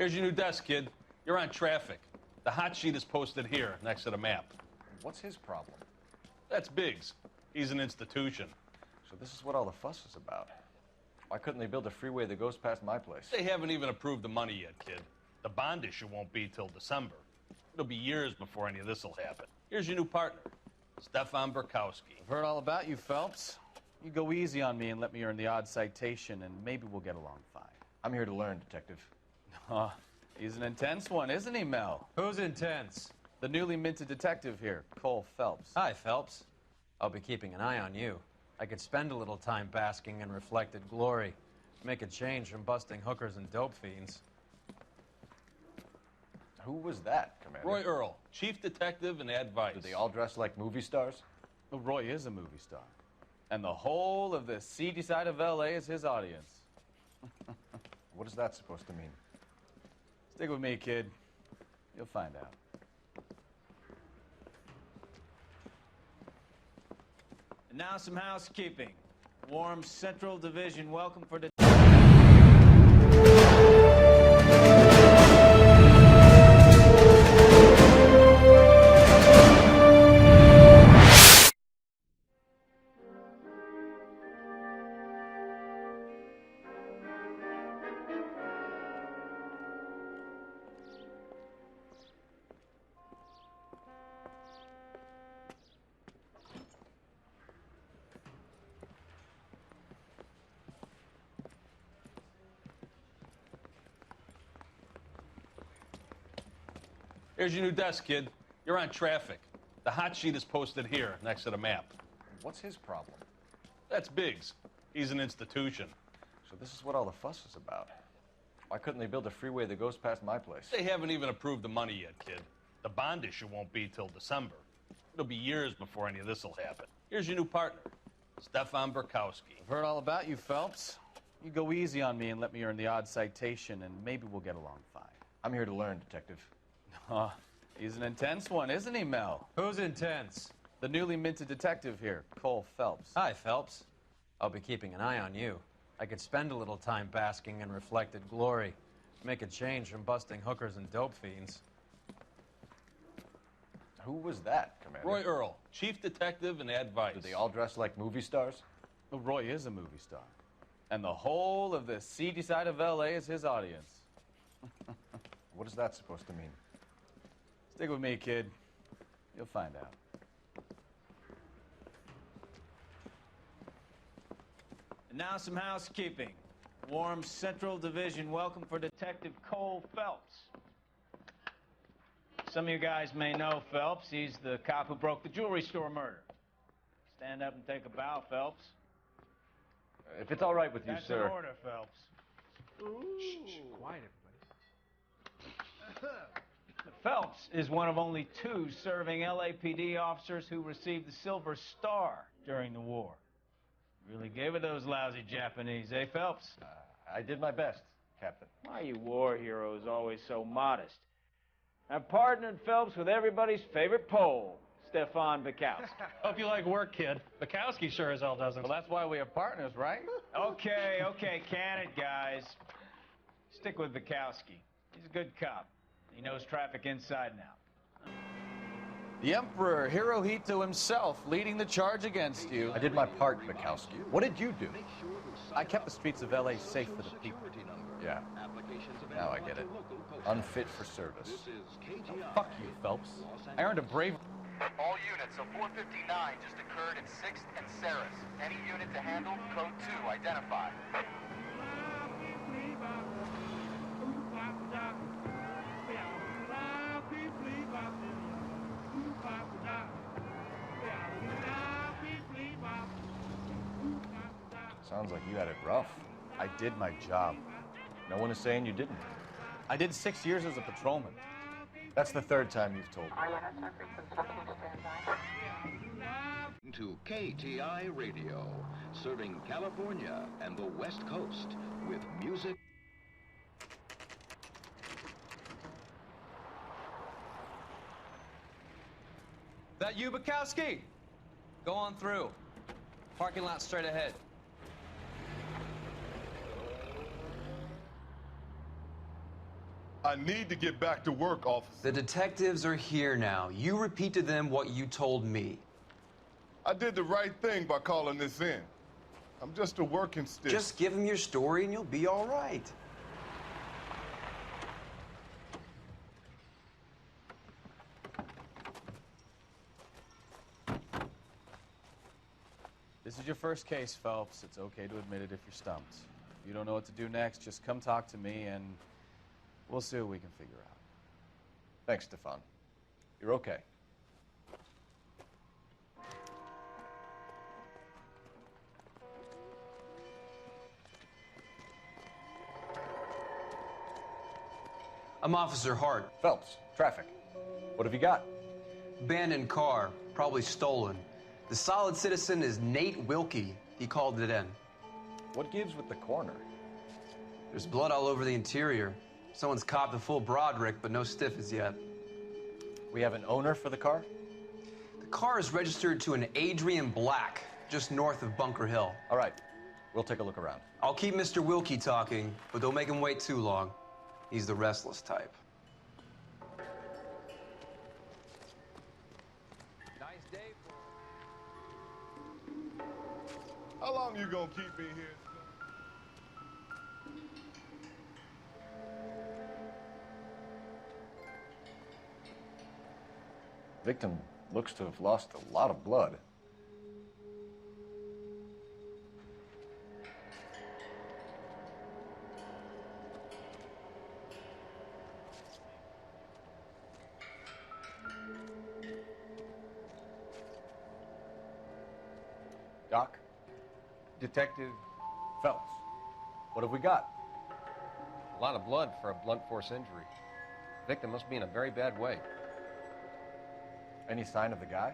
Here's your new desk, kid. You're on traffic. The hot sheet is posted here, next to the map. What's his problem? That's Biggs. He's an institution. So this is what all the fuss is about. Why couldn't they build a freeway that goes past my place? They haven't even approved the money yet, kid. The bond issue won't be till December. It'll be years before any of this will happen. Here's your new partner, Stefan Burkowski. I've heard all about you, Phelps. You go easy on me and let me earn the odd citation, and maybe we'll get along fine. I'm here to learn, Detective. He's an intense one, isn't he, Mel? Who's intense? The newly minted detective here, Cole Phelps. Hi, Phelps. I'll be keeping an eye on you. I could spend a little time basking in reflected glory. Make a change from busting hookers and dope fiends. Who was that, Commander? Roy Earl, chief detective and advice. Do they all dress like movie stars? Well, Roy is a movie star. And the whole of the seedy side of L.A. is his audience. What is that supposed to mean? Stick with me, kid. You'll find out. And now some housekeeping. Warm Central Division welcome for the... Here's your new desk, kid. You're on traffic. The hot sheet is posted here, next to the map. What's his problem? That's Biggs. He's an institution. So this is what all the fuss is about. Why couldn't they build a freeway that goes past my place? They haven't even approved the money yet, kid. The bond issue won't be till December. It'll be years before any of this will happen. Here's your new partner, Stefan Burkowski. I've heard all about you, Phelps. You go easy on me and let me earn the odd citation, and maybe we'll get along fine. I'm here to learn, Detective. He's an intense one, isn't he, Mel? Who's intense? The newly minted detective here, Cole Phelps. Hi, Phelps. I'll be keeping an eye on you. I could spend a little time basking in reflected glory. Make a change from busting hookers and dope fiends. Who was that, Commander? Roy Earl, chief detective and advice. Do they all dress like movie stars? Well, Roy is a movie star. And the whole of the seedy side of L.A. is his audience. What is that supposed to mean? Stick with me, kid. You'll find out. And now some housekeeping. Warm Central Division welcome for Detective Cole Phelps. Some of you guys may know Phelps. He's the cop who broke the jewelry store murder. Stand up and take a bow, Phelps. If it's all right with you, That's sir. an order, Phelps. Shh, quiet, everybody. Phelps is one of only 2 serving LAPD officers who received the Silver Star during the war. Really gave it those lousy Japanese, eh, Phelps? I did my best, Captain. Why are you war heroes always so modest? I've partnered Phelps with everybody's favorite Pole, Stefan Burkowski. Hope you like work, kid. Bukowski sure as hell doesn't. Well, that's why we have partners, right? Okay, can it, guys. Stick with Bukowski. He's a good cop. He knows traffic inside and out. The Emperor Hirohito himself leading the charge against you. I did my part, Bukowski. What did you do? I kept the streets of L.A. safe for the people. Yeah. Now I get it. Unfit for service. Oh, fuck you, Phelps. I earned a brave... All units, a 459 just occurred in 6th and Ceres. Any unit to handle, code 2, identify. Sounds like you had it rough. I did my job. No one is saying you didn't. I did 6 years as a patrolman. That's the 3rd time you've told me. To KTI Radio, serving California and the West Coast with music. That you, Bukowski? Go on through. Parking lot straight ahead. I need to get back to work, officer. The detectives are here now. You repeat to them what you told me. I did the right thing by calling this in. I'm just a working stick. Just give them your story and you'll be all right. This is your first case, Phelps. It's okay to admit it if you're stumped. If you don't know what to do next, just come talk to me and we'll see what we can figure out. Thanks, Stefan. You're okay. I'm Officer Hart. Phelps, traffic. What have you got? Abandoned car, probably stolen. The solid citizen is Nate Wilkie. He called it in. What gives with the corner? There's blood all over the interior. Someone's copped a full Broderick, but no stiff as yet. We have an owner for the car? The car is registered to an Adrian Black, just north of Bunker Hill. All right, we'll take a look around. I'll keep Mr. Wilkie talking, but don't make him wait too long. He's the restless type. Nice day. How long you gonna keep me here? Victim looks to have lost a lot of blood. Doc? Detective, Phelps, what have we got? a lot of blood for a blunt force injury. Victim must be in a very bad way. Any sign of the guy?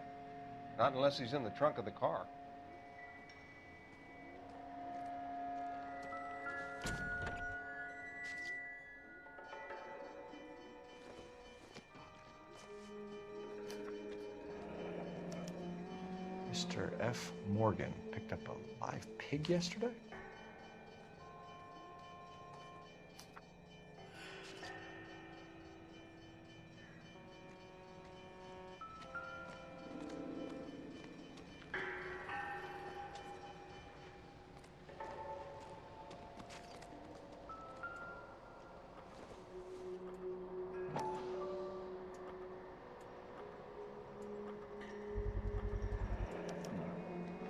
Not unless he's in the trunk of the car. Mr. F. Morgan picked up a live pig yesterday?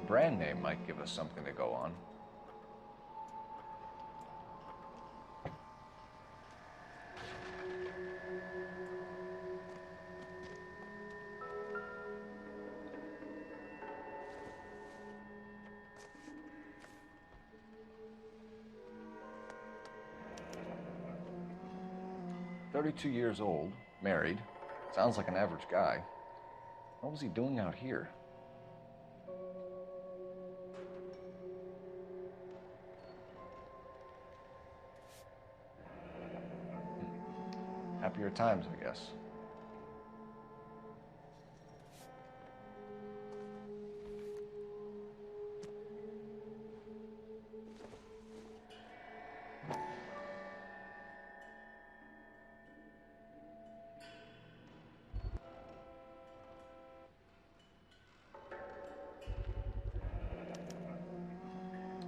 Brand name might give us something to go on. "32 years old, married. Sounds like an average guy. What was he doing out here?" Happier times, I guess.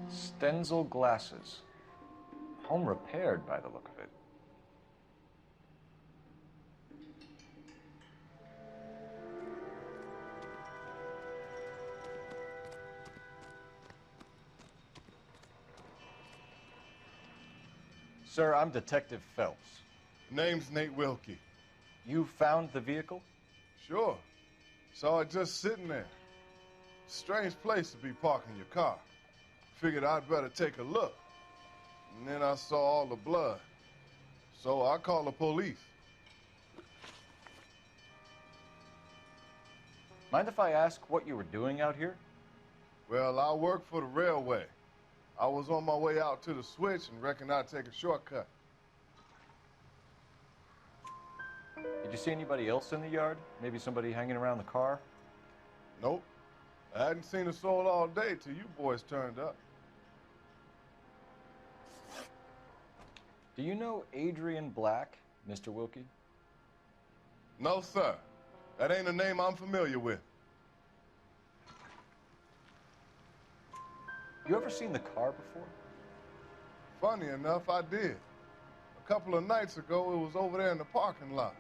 Stenzel glasses. Home repaired by the look of it. Sir, I'm Detective Phelps. Name's Nate Wilkie. You found the vehicle? Sure. Saw it just sitting there. Strange place to be parking your car. Figured I'd better take a look. And then I saw all the blood. So I called the police. Mind if I ask what you were doing out here? Well, I work for the railway. I was on my way out to the switch and reckoned I'd take a shortcut. Did you see anybody else in the yard? Maybe somebody hanging around the car? Nope. I hadn't seen a soul all day till you boys turned up. Do you know Adrian Black? Mr. Wilkie? No, sir. That ain't a name I'm familiar with. You ever seen the car before? Funny enough, I did. A couple of nights ago, it was over there in the parking lot.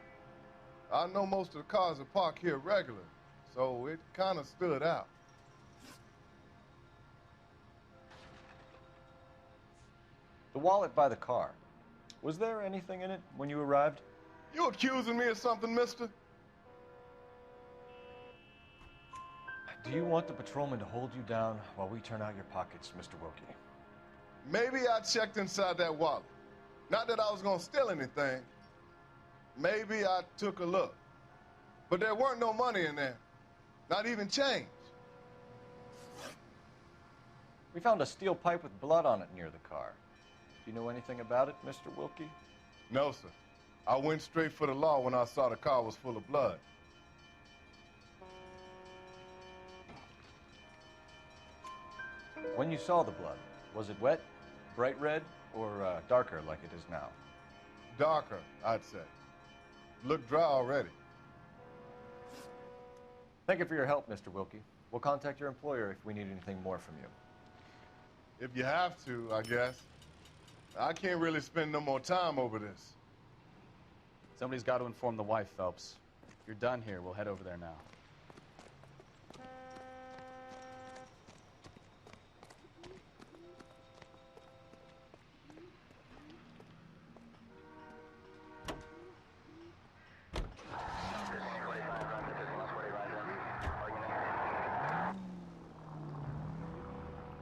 I know most of the cars are parked here regularly, so it kind of stood out. The wallet by the car. Was there anything in it when you arrived? You accusing me of something, mister? Do you want the patrolman to hold you down while we turn out your pockets, Mr. Wilkie? Maybe I checked inside that wallet. Not that I was gonna steal anything. Maybe I took a look. But there weren't no money in there. Not even change. We found a steel pipe with blood on it near the car. Do you know anything about it, Mr. Wilkie? No, sir. I went straight for the law when I saw the car was full of blood. When you saw the blood, was it wet, bright red, or darker like it is now? Darker, I'd say. Looked dry already. Thank you for your help, Mr. Wilkie. We'll contact your employer if we need anything more from you. If you have to, I guess. I can't really spend no more time over this. Somebody's got to inform the wife, Phelps. If you're done here, we'll head over there now.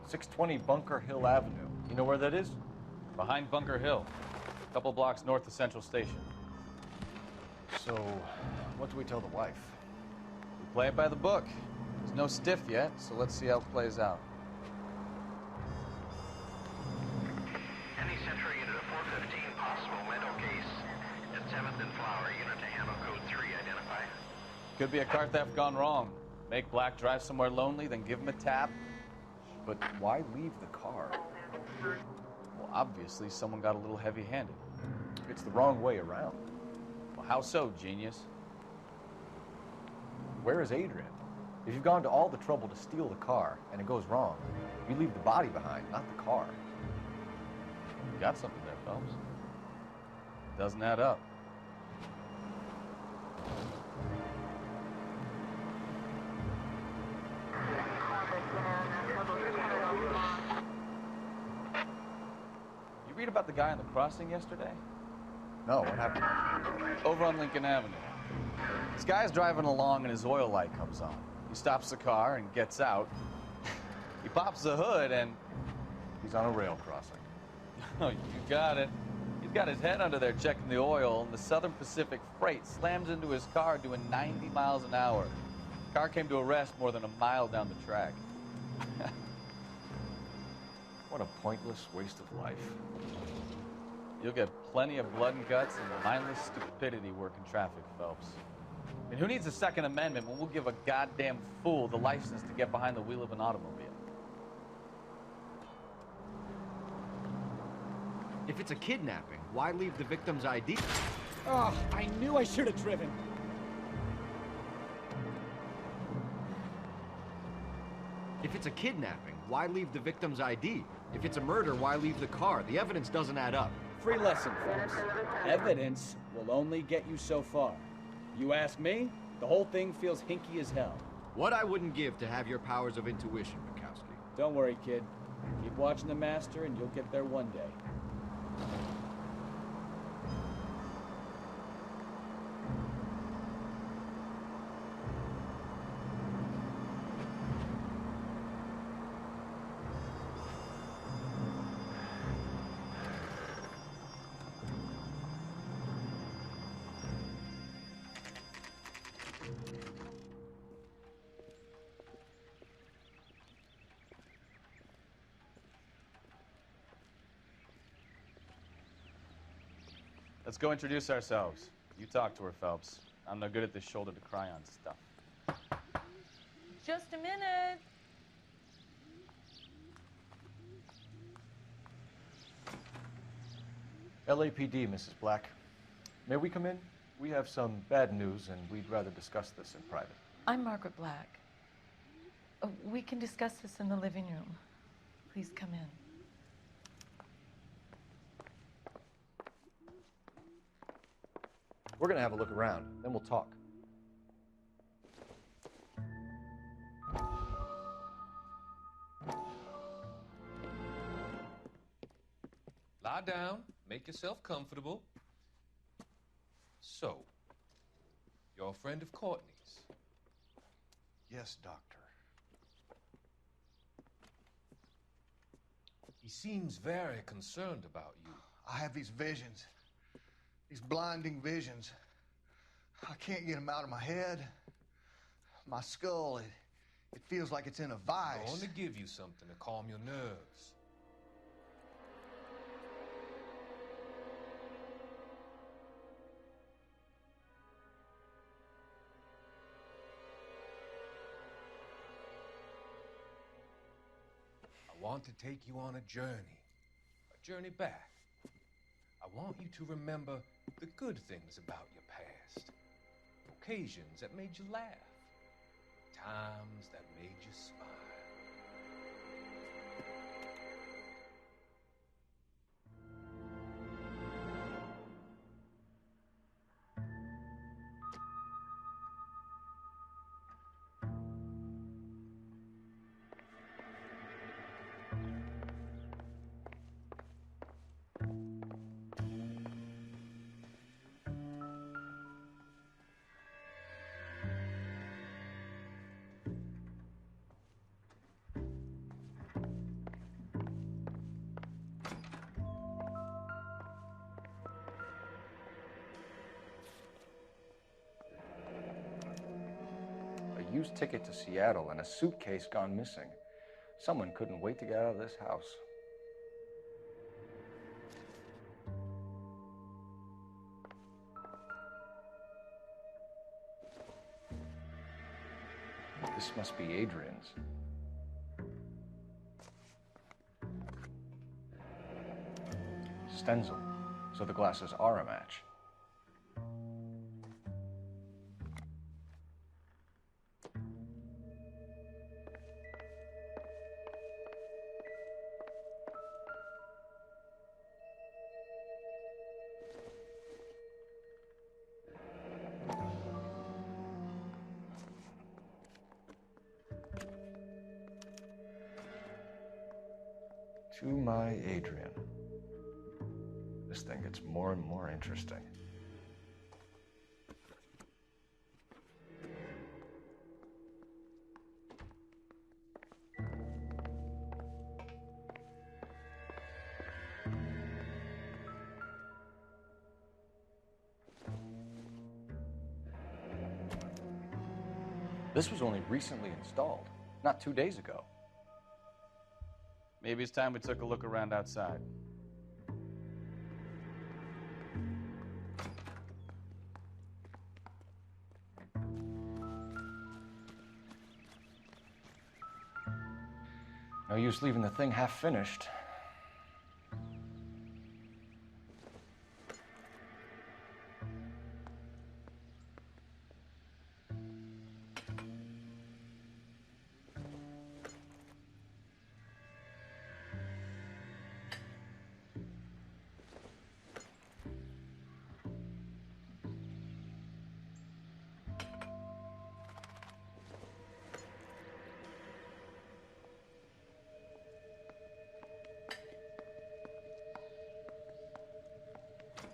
.620 Bunker Hill Avenue. You know where that is? Behind Bunker Hill, a couple blocks north of Central Station. So, what do we tell the wife? We play it by the book. There's no stiff yet, so let's see how it plays out. Any Central unit of 415, possible mental case at 7th and Flower, unit to handle code 3, identify. Could be a car theft gone wrong. Make Black drive somewhere lonely, then give him a tap. But why leave the car? Well, obviously, someone got a little heavy-handed. It's the wrong way around. Well, how so, genius? Where is Adrian? If you've gone to all the trouble to steal the car and it goes wrong, you leave the body behind, not the car. You got something there, Phelps. Doesn't add up. You read about the guy on the crossing yesterday? No, what happened? Over on Lincoln Avenue. This guy's driving along and his oil light comes on. He stops the car and gets out. He pops the hood and... He's on a rail crossing. Oh, you got it. He's got his head under there checking the oil, and the Southern Pacific Freight slams into his car doing 90 miles an hour. The car came to a rest more than a mile down the track. What a pointless waste of life. You'll get plenty of blood and guts and mindless stupidity working traffic, Phelps. And who needs a Second Amendment when we'll give a goddamn fool the license to get behind the wheel of an automobile? If it's a kidnapping, why leave the victim's ID? Oh, I knew I should have driven. If it's a kidnapping, why leave the victim's ID? If it's a murder, why leave the car? The evidence doesn't add up. Free lesson, folks. Evidence will only get you so far. You ask me, the whole thing feels hinky as hell. What I wouldn't give to have your powers of intuition, Bukowski. Don't worry, kid. Keep watching the master and you'll get there one day. Let's go introduce ourselves. You talk to her, Phelps. I'm no good at this shoulder to cry on stuff. Just a minute. LAPD, Mrs. Black. May we come in? We have some bad news, and we'd rather discuss this in private. I'm Margaret Black. We can discuss this in the living room. Please come in. We're gonna have a look around, then we'll talk. Lie down, make yourself comfortable. So, you're a friend of Courtney's? Yes, Doctor. He seems very concerned about you. I have these visions. These blinding visions. I can't get them out of my head. My skull, it feels like it's in a vice. I want to give you something to calm your nerves. I want to take you on a journey back. I want you to remember the good things about your past, occasions that made you laugh, times that made you smile. A used ticket to Seattle and a suitcase gone missing. Someone couldn't wait to get out of this house. This must be Adrian's. Stenzel, so the glasses are a match. To my Adrian. This thing gets more and more interesting. This was only recently installed, not 2 days ago. Maybe it's time we took a look around outside. No use leaving the thing half finished.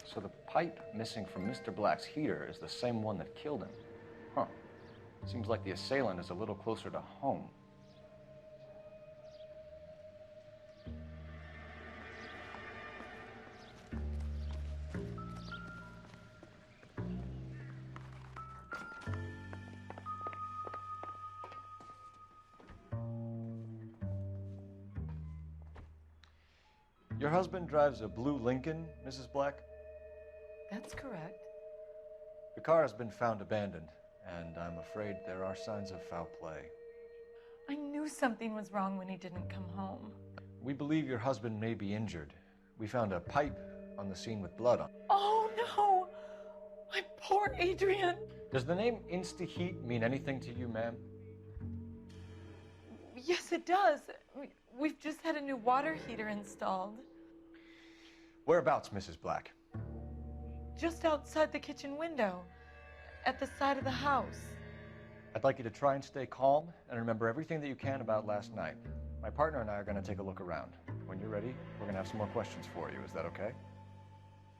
So the pipe missing from Mr. Black's heater is the same one that killed him. Huh. Seems like the assailant is a little closer to home. Your husband drives a blue Lincoln, Mrs. Black? That's correct. The car has been found abandoned, and I'm afraid there are signs of foul play. I knew something was wrong when he didn't come home. We believe your husband may be injured. We found a pipe on the scene with blood on it. Oh, no! Poor Adrian. Does the name Insta-Heat mean anything to you, ma'am? Yes, it does. We've just had a new water heater installed. Whereabouts, Mrs. Black? Just outside the kitchen window, at the side of the house. I'd like you to try and stay calm and remember everything that you can about last night. My partner and I are going to take a look around. When you're ready, we're going to have some more questions for you. Is that okay?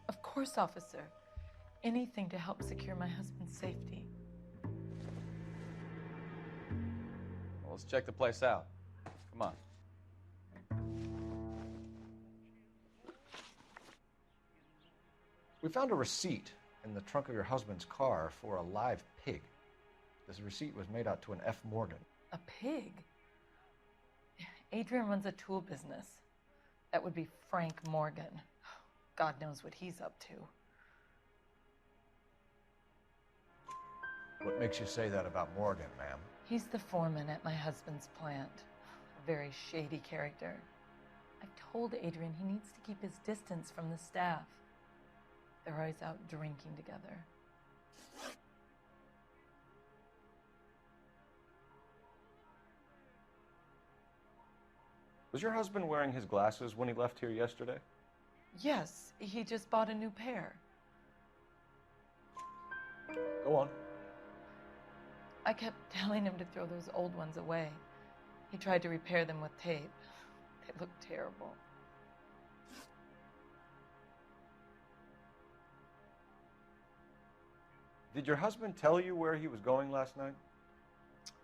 Of course, officer. Anything to help secure my husband's safety. Well, let's check the place out. Come on. We found a receipt in the trunk of your husband's car for a live pig. This receipt was made out to an F. Morgan. A pig? Adrian runs a tool business. That would be Frank Morgan. God knows what he's up to. What makes you say that about Morgan, ma'am? He's the foreman at my husband's plant. A very shady character. I've told Adrian he needs to keep his distance from the staff. They're always out drinking together. Was your husband wearing his glasses when he left here yesterday? Yes, he just bought a new pair. Go on. I kept telling him to throw those old ones away. He tried to repair them with tape. They looked terrible. Did your husband tell you where he was going last night?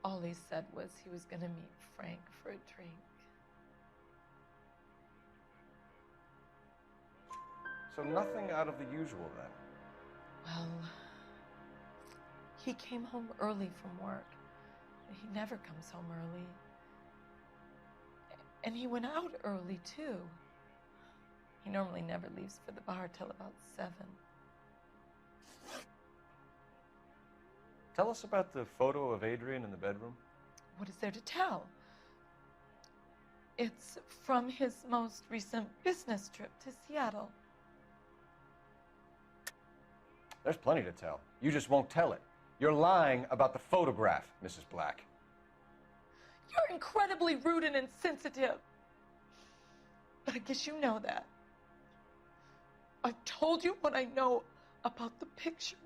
All he said was he was going to meet Frank for a drink. So nothing out of the usual then? Well, he came home early from work. He never comes home early. And he went out early, too. He normally never leaves for the bar till about 7. Tell us about the photo of Adrian in the bedroom. What is there to tell? It's from his most recent business trip to Seattle. There's plenty to tell. You just won't tell it. You're lying about the photograph, Mrs. Black. You're incredibly rude and insensitive. But I guess you know that. I've told you what I know about the picture.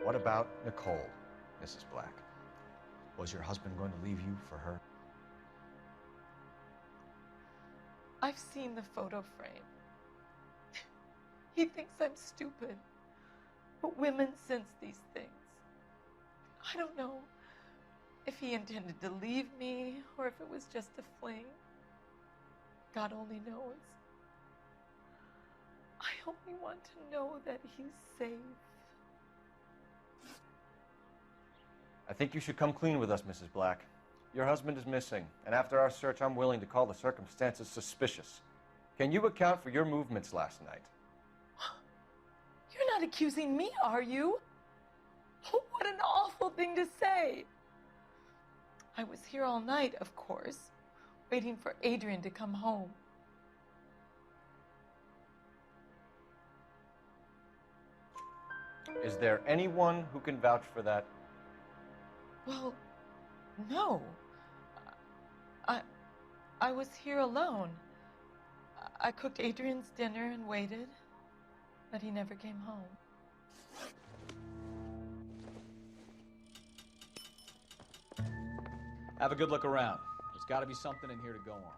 What about Nicole, Mrs. Black? Was your husband going to leave you for her? I've seen the photo frame. He thinks I'm stupid. But women sense these things. I don't know if he intended to leave me or if it was just a fling. God only knows. I only want to know that he's safe. I think you should come clean with us, Mrs. Black. Your husband is missing, and after our search, I'm willing to call the circumstances suspicious. Can you account for your movements last night? You're not accusing me, are you? Oh, what an awful thing to say. I was here all night, of course, waiting for Adrian to come home. Is there anyone who can vouch for that? Well, no. I was here alone. I cooked Adrian's dinner and waited, but he never came home. Have a good look around. There's got to be something in here to go on.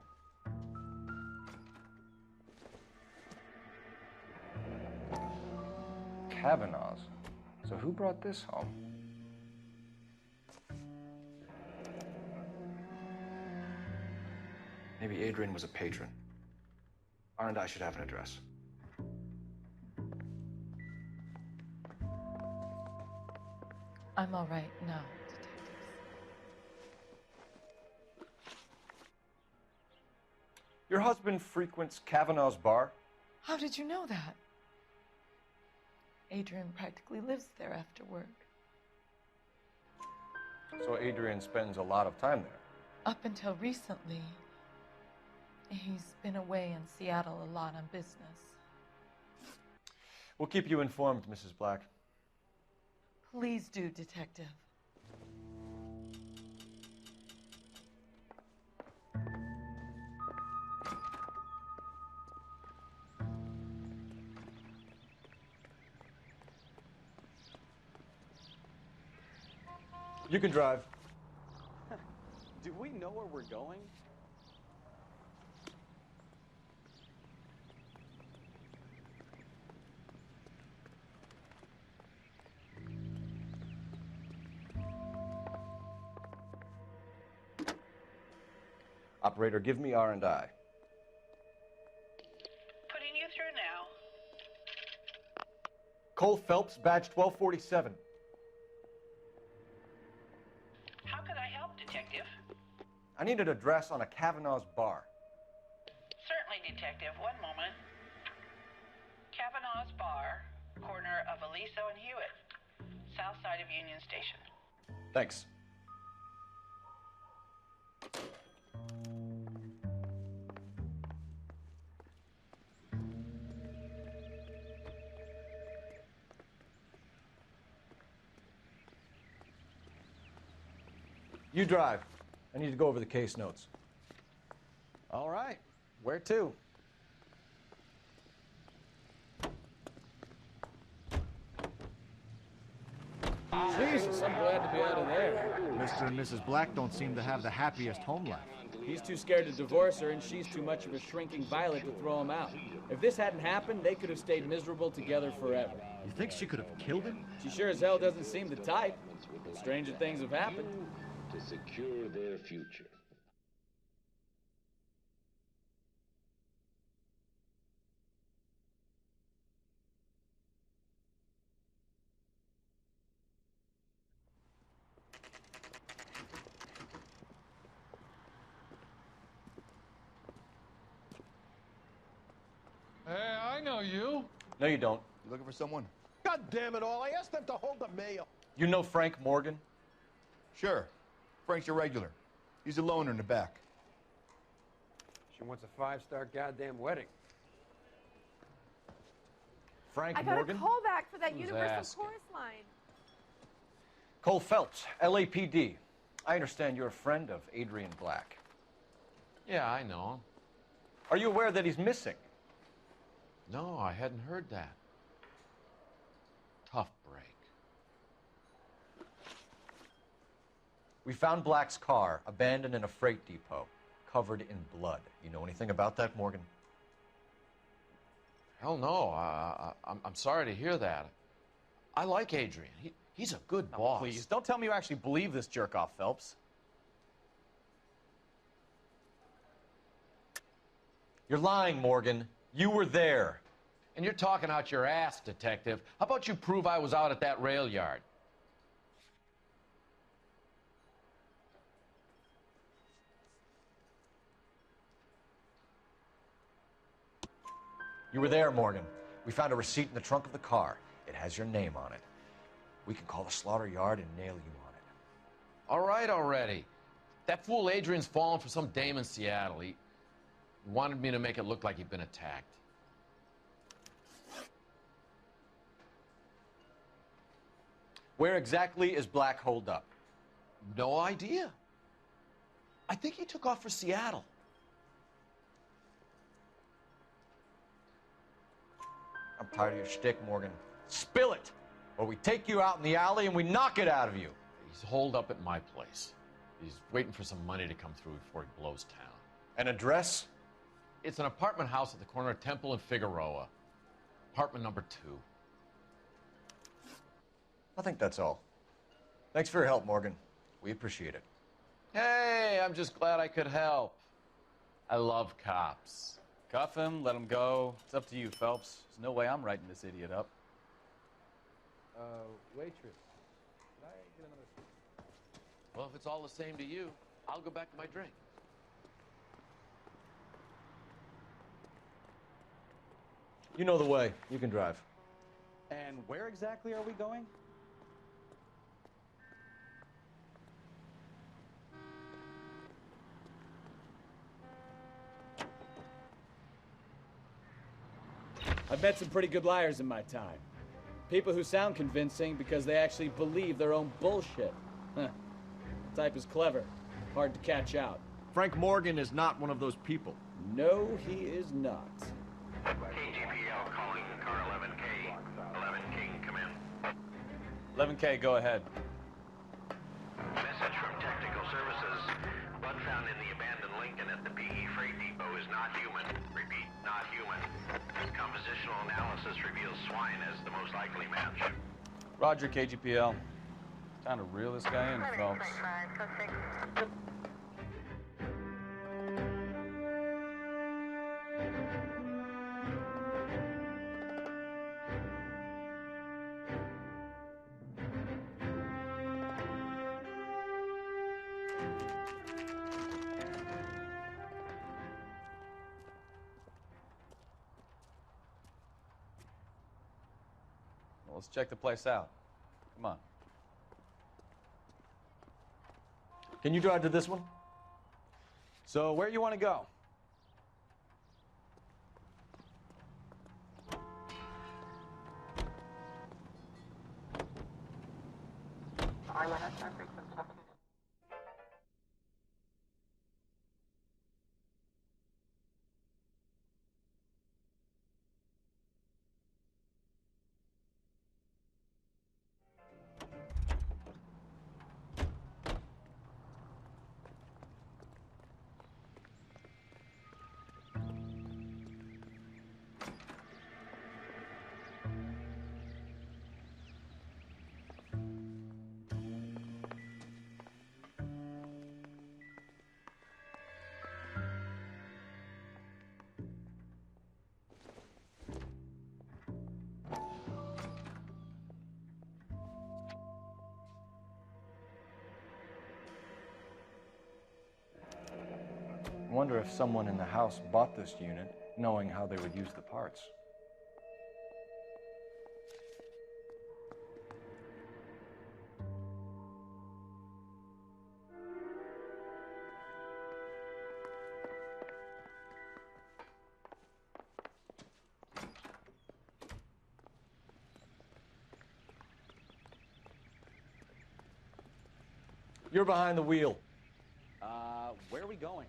Kavanaugh's. So who brought this home? Maybe Adrian was a patron. And I should have an address. I'm all right now, detectives. Your husband frequents Kavanaugh's bar? How did you know that? Adrian practically lives there after work. So Adrian spends a lot of time there? Up until recently, He's been away in Seattle a lot on business. We'll keep you informed, Mrs. Black. Please do, Detective. You can drive. Do we know where we're going? Operator, give me R&I. Putting you through now. Cole Phelps, badge 1247. How can I help, Detective? I need an address on a Kavanaugh's bar. Certainly, Detective. One moment. Kavanaugh's Bar, corner of Aliso and Hewitt, south side of Union Station. Thanks. You drive. I need to go over the case notes. All right. Where to? Jesus, I'm glad to be out of there. Mr. and Mrs. Black don't seem to have the happiest home life. He's too scared to divorce her, and she's too much of a shrinking violet to throw him out. If this hadn't happened, they could have stayed miserable together forever. You think she could have killed him? She sure as hell doesn't seem the type. But stranger things have happened. To secure their future. Hey, I know you. No, you don't. You looking for someone? God damn it all, I asked them to hold the mail. You know Frank Morgan? Sure. Frank's your regular. He's a loner in the back. She wants a 5-star goddamn wedding. Frank I got Morgan? a call back for that Who's Universal asking? Chorus line. Cole Phelps, LAPD. I understand you're a friend of Adrian Black. Yeah, I know him. Are you aware that he's missing? No, I hadn't heard that. Tough break. We found Black's car abandoned in a freight depot, covered in blood. You know anything about that, Morgan? Hell no. I'm sorry to hear that. I like Adrian. He's a good boss. Please, don't tell me you actually believe this jerk-off, Phelps. You're lying, Morgan. You were there. And you're talking out your ass, Detective. How about you prove I was out at that rail yard? You were there, Morgan. We found a receipt in the trunk of the car. It has your name on it. We can call the slaughter yard and nail you on it. All right already. That fool Adrian's fallen for some dame in Seattle. He wanted me to make it look like he'd been attacked. Where exactly is Black holed up? No idea. I think he took off for Seattle. I'm tired of your shtick, Morgan. Spill it, or we take you out in the alley and we knock it out of you. He's holed up at my place. He's waiting for some money to come through before he blows town. An address? It's an apartment house at the corner of Temple and Figueroa. Apartment number 2. I think that's all. Thanks for your help, Morgan. We appreciate it. Hey, I'm just glad I could help. I love cops. Cuff him, let him go. It's up to you, Phelps. There's no way I'm writing this idiot up. Waitress, could I get another... Well, if it's all the same to you, I'll go back to my drink. You know the way. You can drive. And where exactly are we going? I've met some pretty good liars in my time. People who sound convincing because they actually believe their own bullshit. Huh. The type is clever, hard to catch out. Frank Morgan is not one of those people. No, he is not. KGPL calling car 11K. 11K, come in. 11K, go ahead. Message from Technical Services. Blood found in the abandoned Lincoln at the PE Freight Depot is not human. Repeat, not human. Compositional analysis reveals swine as the most likely match. Roger, KGPL. Time to reel this guy in, folks. Let's check the place out. Come on. Can you drive to this one? So, where you want to go? I wonder if someone in the house bought this unit, knowing how they would use the parts. You're behind the wheel. Where are we going?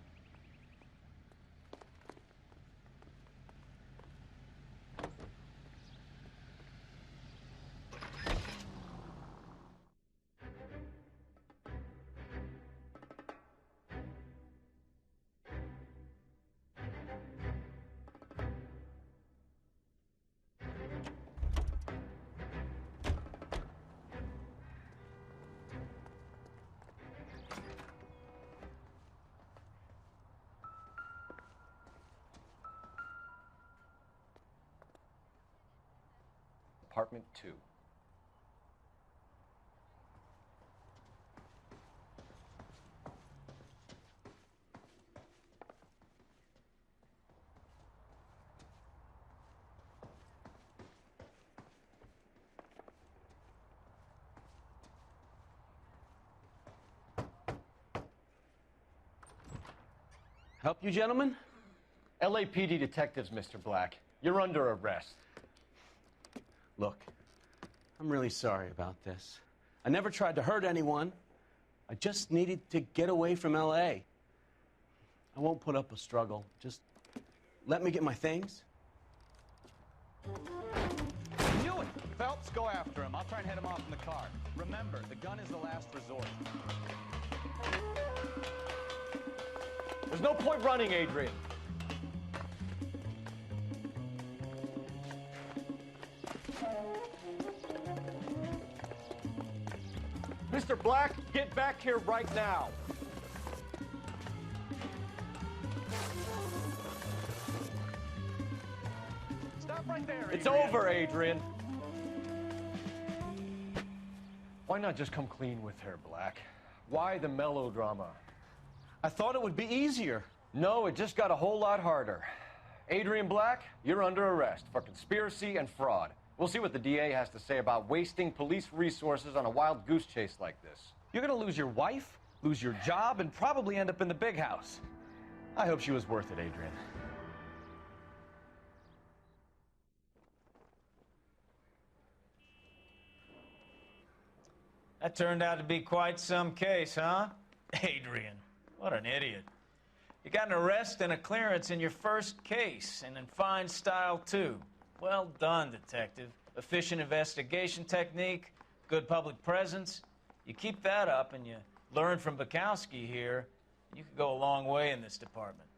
Apartment 2. Help you, gentlemen? LAPD detectives, Mr. Black. You're under arrest. Look, I'm really sorry about this. I never tried to hurt anyone. I just needed to get away from L.A. I won't put up a struggle. Just let me get my things. Knew it! Phelps, go after him. I'll try and head him off in the car. Remember, the gun is the last resort. There's no point running, Adrian. Mr. Black, get back here right now. Stop right there, It's over, Adrian. Why not just come clean with her, Black? Why the melodrama? I thought it would be easier. No, it just got a whole lot harder. Adrian Black, you're under arrest for conspiracy and fraud. We'll see what the DA has to say about wasting police resources on a wild goose chase like this. You're gonna lose your wife, lose your job, and probably end up in the big house. I hope she was worth it, Adrian. That turned out to be quite some case, huh? Adrian, what an idiot. You got an arrest and a clearance in your first case, and in fine style, too. Well done, detective. Efficient investigation technique, good public presence. You keep that up and you learn from Bukowski here, you could go a long way in this department.